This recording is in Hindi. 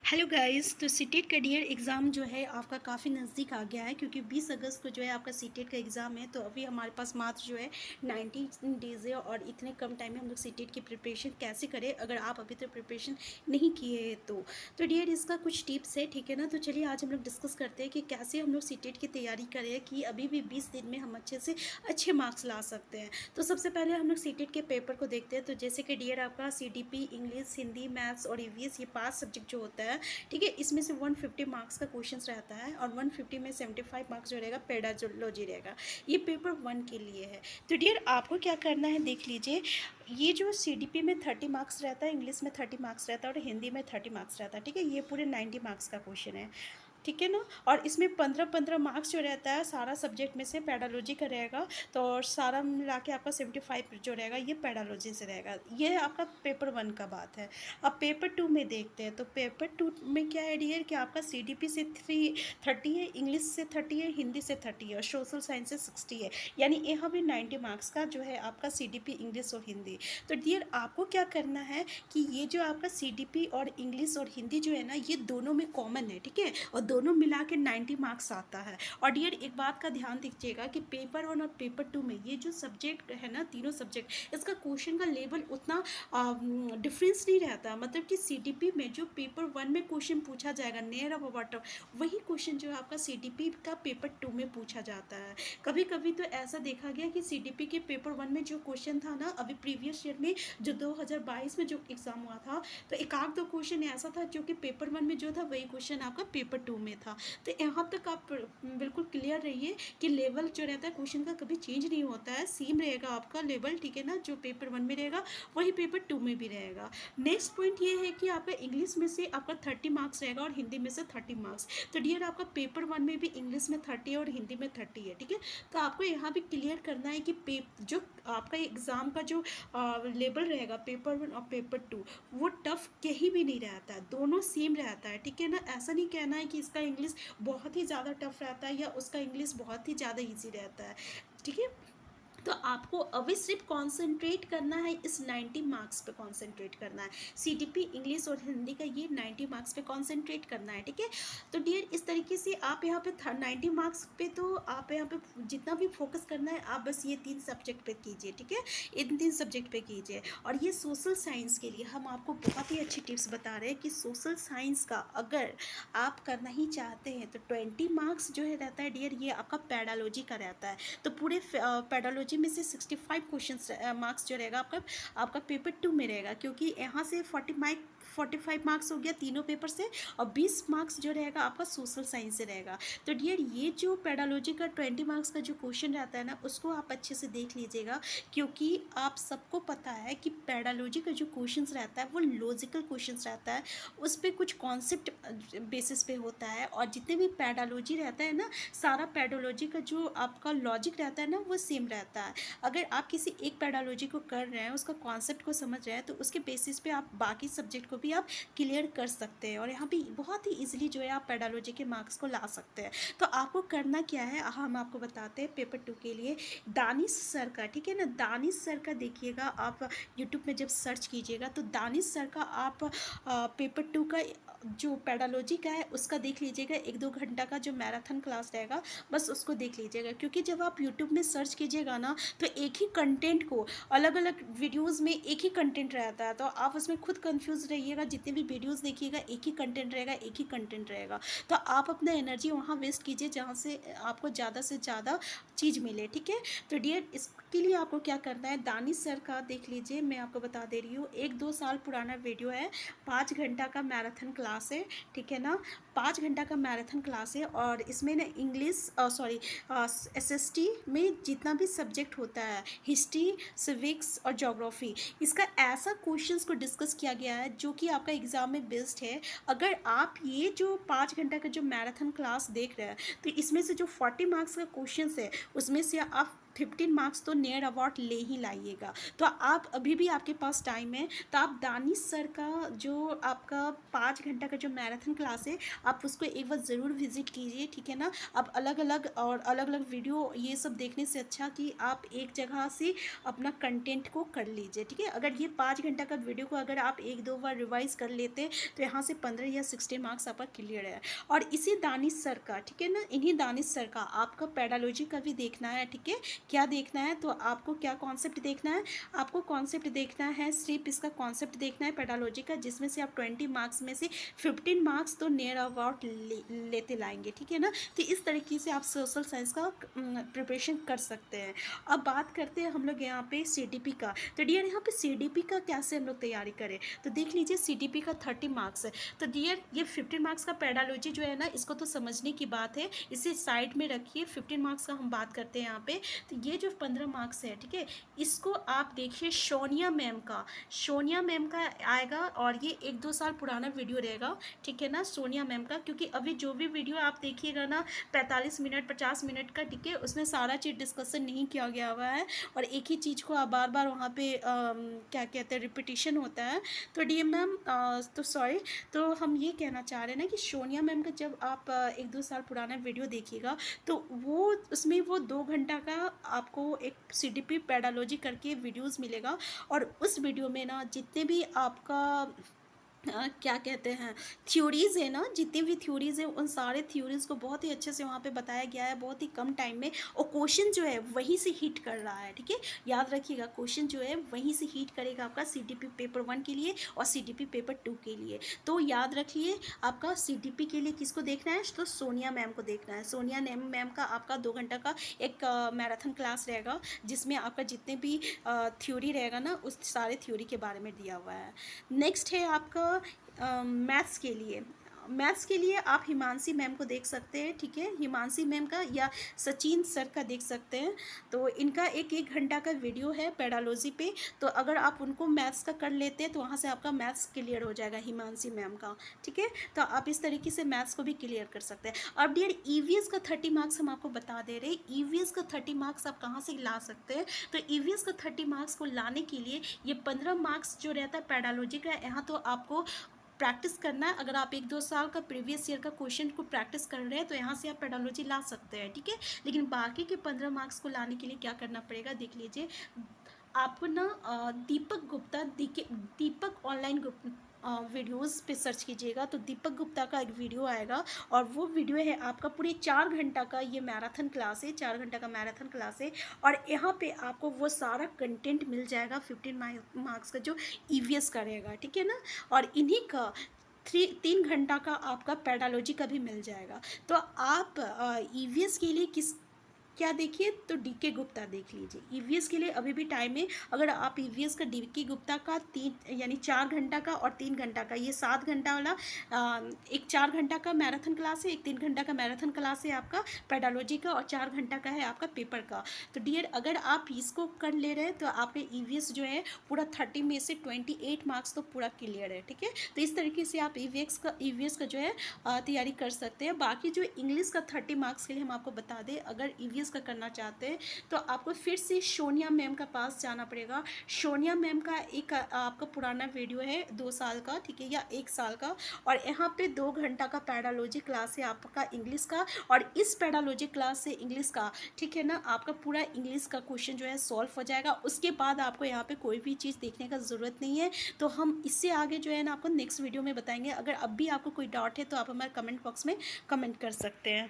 Hello guys. तो सीटेट का डियर एग्ज़ाम जो है आपका काफ़ी नज़दीक आ गया है, क्योंकि 20 अगस्त को जो है आपका सीटेट का एग्ज़ाम है। तो अभी हमारे पास मात्र जो है 90 डेज़ है, और इतने कम टाइम में हम लोग सीटेट की प्रिपरेशन कैसे करें अगर आप अभी तक प्रिपरेशन नहीं किए हैं तो डियर इसका कुछ टिप्स है, ठीक है ना। तो चलिए आज हम लोग डिस्कस करते हैं कि कैसे हम लोग सीटेट की तैयारी करें कि अभी भी 20 दिन में हम अच्छे से अच्छे मार्क्स ला सकते हैं। तो सबसे पहले हम लोग सीटेट के पेपर को देखते हैं। तो जैसे कि डियर आपका CDP, इंग्लिश, हिंदी, मैथ्स और EVS, ये 5 सब्जेक्ट जो होता है, ठीक है, इसमें से 150 मार्क्स का क्वेश्चन रहता है, और 150 में 75 मार्क्स जो रहेगा पेडालॉजी रहेगा। ये पेपर 1 के लिए है। तो डियर आपको क्या करना है, देख लीजिए। ये जो CDP में 30 मार्क्स रहता है, इंग्लिश में 30 मार्क्स रहता है और हिंदी में 30 मार्क्स रहता है, ठीक है। ये पूरे 90 मार्क्स का क्वेश्चन है, ठीक है ना। और इसमें 15-15 मार्क्स जो रहता है सारा सब्जेक्ट में से पेडालॉजी का रहेगा। तो सारा मिला के आपका 75 जो रहेगा ये पेडालॉजी से रहेगा। ये आपका पेपर 1 का बात है। अब पेपर 2 में देखते हैं। तो पेपर 2 में क्या है डियर कि आपका CDP से 30 है, इंग्लिश से 30 है, हिंदी से 30 है और सोशल साइंस से 60 है। यानी यहाँ भी 90 मार्क्स का जो है आपका CDP, इंग्लिश और हिंदी। तो डियर आपको क्या करना है कि ये जो आपका CDP और इंग्लिश और हिंदी जो है ना, ये दोनों में कॉमन है, ठीक है, और दोनों मिला के 90 मार्क्स आता है। और डियर एक बात का ध्यान दीजिएगा कि पेपर 1 और पेपर 2 में ये जो सब्जेक्ट है ना, तीनों सब्जेक्ट, इसका क्वेश्चन का लेवल उतना डिफरेंस नहीं रहता। मतलब कि CDP में जो पेपर 1 में क्वेश्चन पूछा जाएगा नियर अब वाटर, वही क्वेश्चन जो है आपका CDP का पेपर 2 में पूछा जाता है। कभी कभी तो ऐसा देखा गया कि CDP के पेपर 1 में जो क्वेश्चन था ना, अभी प्रीवियस ईयर में जो 2022 में जो एग्ज़ाम हुआ था, तो एक आध दो क्वेश्चन ऐसा था जो कि पेपर 1 में जो था वही क्वेश्चन आपका पेपर 2 में था। तो यहाँ तक आप बिल्कुल क्लियर रहिए कि लेवल जो रहता है क्वेश्चन का कभी चेंज नहीं होता है, सेम रहेगा आपका लेवल, ठीक है ना। जो पेपर 1 में रहेगा वही पेपर 2 में भी रहेगा। नेक्स्ट पॉइंट ये है कि आपका इंग्लिश में से आपका 30 मार्क्स रहेगा और हिंदी में से 30 मार्क्स। तो डियर आपका पेपर 1 में भी इंग्लिश में 30 है और हिंदी में 30 है, ठीक है। तो आपको यहाँ भी क्लियर करना है कि जो आपका एग्ज़ाम का जो लेवल रहेगा पेपर 1 और पेपर 2, वो टफ कहीं भी नहीं रहता है, दोनों सेम रहता है, ठीक है ना। ऐसा नहीं कहना है कि इसका इंग्लिश बहुत ही ज़्यादा टफ रहता है या उसका इंग्लिश बहुत ही ज़्यादा ईजी रहता है, ठीक है। तो आपको अभी सिर्फ कॉन्सेंट्रेट करना है, इस 90 मार्क्स पे कॉन्सेंट्रेट करना है। CDP, इंग्लिश और हिंदी का ये 90 मार्क्स पे कॉन्सेंट्रेट करना है, ठीक है। तो डियर इस तरीके से आप यहाँ पे 90 मार्क्स पे, तो आप यहाँ पे जितना भी फोकस करना है आप बस ये 3 सब्जेक्ट पे कीजिए, ठीक है। इन 3 सब्जेक्ट पे कीजिए। और ये सोशल साइंस के लिए हम आपको बहुत ही अच्छी टिप्स बता रहे हैं कि सोशल साइंस का अगर आप करना ही चाहते हैं तो 20 मार्क्स जो है रहता है डियर, ये आपका पेडालॉजी का रहता है। तो पूरे पेडोलॉजी में से 65 क्वेश्चन मार्क्स जो रहेगा आपका पेपर 2 में रहेगा, क्योंकि यहाँ से 45 मार्क्स हो गया तीनों पेपर से, और 20 मार्क्स जो रहेगा आपका सोशल साइंस से रहेगा। तो डियर ये जो पेडोलॉजी का 20 मार्क्स का जो क्वेश्चन रहता है ना, उसको आप अच्छे से देख लीजिएगा, क्योंकि आप सबको पता है कि पेडोलॉजी का जो क्वेश्चन रहता है वो लॉजिकल क्वेश्चन रहता है, उस पर कुछ कॉन्सेप्ट बेसिस पे होता है। और जितने भी पेडोलॉजी रहता है ना, सारा पेडोलॉजी का जो आपका लॉजिक रहता है ना, वो सेम रहता है। अगर आप किसी एक पेडोलॉजी को कर रहे हैं, उसका कॉन्सेप्ट को समझ रहे हैं, तो उसके बेसिस पे आप बाकी सब्जेक्ट को भी आप क्लियर कर सकते हैं, और यहाँ पे बहुत ही इजीली जो है आप पेडोलॉजी के मार्क्स को ला सकते हैं। तो आपको करना क्या है, हम आपको बताते हैं पेपर 2 के लिए दानिश सर का, ठीक है ना। दानिश सर का देखिएगा आप यूट्यूब में जब सर्च कीजिएगा तो दानिश सर का आप पेपर 2 का जो पेडोलॉजी का है उसका देख लीजिएगा। 1-2 घंटा का जो मैराथन क्लास रहेगा, बस उसको देख लीजिएगा। क्योंकि जब आप यूट्यूब में सर्च कीजिएगा ना, तो एक ही कंटेंट को अलग अलग वीडियोस में एक ही कंटेंट रहता है, तो आप उसमें खुद कंफ्यूज रहिएगा। जितने भी वीडियोस देखिएगा एक ही कंटेंट रहेगा, एक ही कंटेंट रहेगा। तो आप अपना एनर्जी वहाँ वेस्ट कीजिए जहाँ से आपको ज़्यादा से ज़्यादा चीज़ मिले, ठीक है। तो डियर इसके लिए आपको क्या करना है, दानिश सर का देख लीजिए, मैं आपको बता दे रही हूँ, 1-2 साल पुराना वीडियो है, 5 घंटा का मैराथन क्लास है, ठीक है ना। 5 घंटा का मैराथन क्लास है, और इसमें ना इंग्लिश सॉरी SST में जितना भी सब्जेक्ट होता है, हिस्ट्री, सिविक्स और ज्योग्राफी, इसका ऐसा क्वेश्चंस को डिस्कस किया गया है जो कि आपका एग्ज़ाम में बेस्ड है। अगर आप ये जो 5 घंटा का जो मैराथन क्लास देख रहे हैं, तो इसमें से जो 40 मार्क्स का क्वेश्चन है उसमें से आप 15 मार्क्स तो नियर अबाउट ले ही लाइएगा। तो आप अभी भी आपके पास टाइम है, तो आप दानिश सर का जो आपका 5 घंटा का जो मैराथन क्लास है, आप उसको एक बार ज़रूर विजिट कीजिए, ठीक है ना। आप अलग अलग वीडियो ये सब देखने से अच्छा कि आप एक जगह से अपना कंटेंट को कर लीजिए, ठीक है। अगर ये 5 घंटा का वीडियो को अगर आप 1-2 बार रिवाइज कर लेते तो यहाँ से 15 या 16 मार्क्स आपका क्लियर है। और इसी दानिश सर का, ठीक है ना, इन्हीं दानिश सर का आपका पेडालॉजी का भी देखना है, ठीक है। क्या देखना है, तो आपको क्या कॉन्सेप्ट देखना है, आपको कॉन्सेप्ट देखना है, सिर्फ इसका कॉन्सेप्ट देखना है पेडालॉजी का, जिसमें से आप 20 मार्क्स में से 15 मार्क्स तो नियर अबाउट लेते लाएंगे, ठीक है ना। तो इस तरीके से आप सोशल साइंस का प्रिपरेशन कर सकते हैं। अब बात करते हैं हम लोग यहाँ पे CDP का। तो डियर यहाँ पे CDP का कैसे हम लोग तैयारी करें, तो देख लीजिए CDP का 30 मार्क्स है। तो डियर ये 15 मार्क्स का पेडालॉजी जो है ना, इसको तो समझने की बात है, इसे साइड में रखिए। 15 मार्क्स का हम बात करते हैं यहाँ पे। तो ये जो 15 मार्क्स है, ठीक है, इसको आप देखिए सोनिया मैम का आएगा, और ये 1-2 साल पुराना वीडियो रहेगा, ठीक है ना, सोनिया मैम का। क्योंकि अभी जो भी वीडियो आप देखिएगा ना 45 मिनट 50 मिनट का, ठीक है, उसमें सारा चीज़ डिस्कशन नहीं किया गया हुआ है, और एक ही चीज़ को आप बार बार वहाँ पे क्या कहते हैं, रिपीटिशन होता है। तो DM मैम तो सॉरी, तो हम ये कहना चाह रहे हैं ना कि सोनिया मैम का जब आप 1-2 साल पुराना वीडियो देखिएगा, तो वो उसमें वो 2 घंटा का आपको एक CDP पेडालॉजी करके वीडियोस मिलेगा। और उस वीडियो में ना जितने भी आपका क्या कहते हैं थ्योरीज़ है ना, जितनी भी थ्योरीज़ है, उन सारे थ्योरीज़ को बहुत ही अच्छे से वहाँ पे बताया गया है, बहुत ही कम टाइम में। और क्वेश्चन जो है वहीं से हिट कर रहा है, ठीक है, याद रखिएगा, क्वेश्चन जो है वहीं से हिट करेगा आपका CDP पेपर 1 के लिए और CDP पेपर 2 के लिए। तो याद रखिए, आपका CDP के लिए किसको देखना है, तो सोनिया मैम को देखना है। सोनिया मैम का आपका 2 घंटा का एक मैराथन क्लास रहेगा, जिसमें आपका जितने भी थ्योरी रहेगा ना, उस सारे थ्योरी के बारे में दिया हुआ है। नेक्स्ट है आपका मैथ्स के लिए आप हिमांशी मैम को देख सकते हैं, ठीक है, हिमांशी मैम का या सचिन सर का देख सकते हैं। तो इनका 1-1 घंटा का वीडियो है पेडालॉजी पे। तो अगर आप उनको मैथ्स का कर लेते हैं तो वहाँ से आपका मैथ्स क्लियर हो जाएगा हिमांशी मैम का, ठीक है। तो आप इस तरीके से मैथ्स को भी क्लियर कर सकते हैं। अब डियर EVS का 30 मार्क्स हम आपको बता दे रहे हैं। EVS का 30 मार्क्स आप कहाँ से ला सकते हैं, तो EVS का 30 मार्क्स को लाने के लिए ये 15 मार्क्स जो रहता है पेडालॉजी का, यहाँ तो आपको प्रैक्टिस करना है। अगर आप 1-2 साल का प्रीवियस ईयर का क्वेश्चन को प्रैक्टिस कर रहे हैं तो यहाँ से आप पेडोलॉजी ला सकते हैं, ठीक है। लेकिन बाकी के 15 मार्क्स को लाने के लिए क्या करना पड़ेगा, देख लीजिए। आपको ना दीपक गुप्ता दीपक ऑनलाइन वीडियोस पे सर्च कीजिएगा, तो दीपक गुप्ता का एक वीडियो आएगा, और वो वीडियो है आपका पूरे 4 घंटा का, ये मैराथन क्लास है, 4 घंटा का मैराथन क्लास है। और यहाँ पे आपको वो सारा कंटेंट मिल जाएगा 15 मार्क्स का जो EVS का रहेगा, ठीक है ना। और इन्हीं का 3 घंटा का आपका पेडालॉजी का भी मिल जाएगा। तो आप EVS के लिए क्या देखिए, तो DK गुप्ता देख लीजिए। EVS के लिए अभी भी टाइम है। अगर आप EVS का DK गुप्ता का 3 यानी 4 घंटा का और 3 घंटा का, ये 7 घंटा वाला एक 4 घंटा का मैराथन क्लास है, एक 3 घंटा का मैराथन क्लास है आपका पेडालॉजी का, और 4 घंटा का है आपका पेपर का। तो डियर अगर आप इसको कर ले रहे हैं तो आपके EVS जो है पूरा 30 में से 28 मार्क्स तो पूरा क्लियर है, ठीक है। तो इस तरीके से आप EVS का जो है तैयारी कर सकते हैं। बाकी जो इंग्लिश का 30 मार्क्स के लिए हम आपको बता दें, अगर EVS का करना चाहते हैं तो आपको फिर से सोनिया मैम का पास जाना पड़ेगा। सोनिया मैम का एक आपका पुराना वीडियो है 2 साल का, ठीक है, या 1 साल का, और यहाँ पे 2 घंटा का पेडालॉजी क्लास है आपका इंग्लिश का। और इस पेडालॉजी क्लास से इंग्लिश का, ठीक है ना, आपका पूरा इंग्लिश का क्वेश्चन जो है सॉल्व हो जाएगा। उसके बाद आपको यहाँ पे कोई भी चीज़ देखने का ज़रूरत नहीं है। तो हम इससे आगे जो है ना आपको नेक्स्ट वीडियो में बताएंगे। अगर अब भी आपको कोई डाउट है तो आप हमारे कमेंट बॉक्स में कमेंट कर सकते हैं।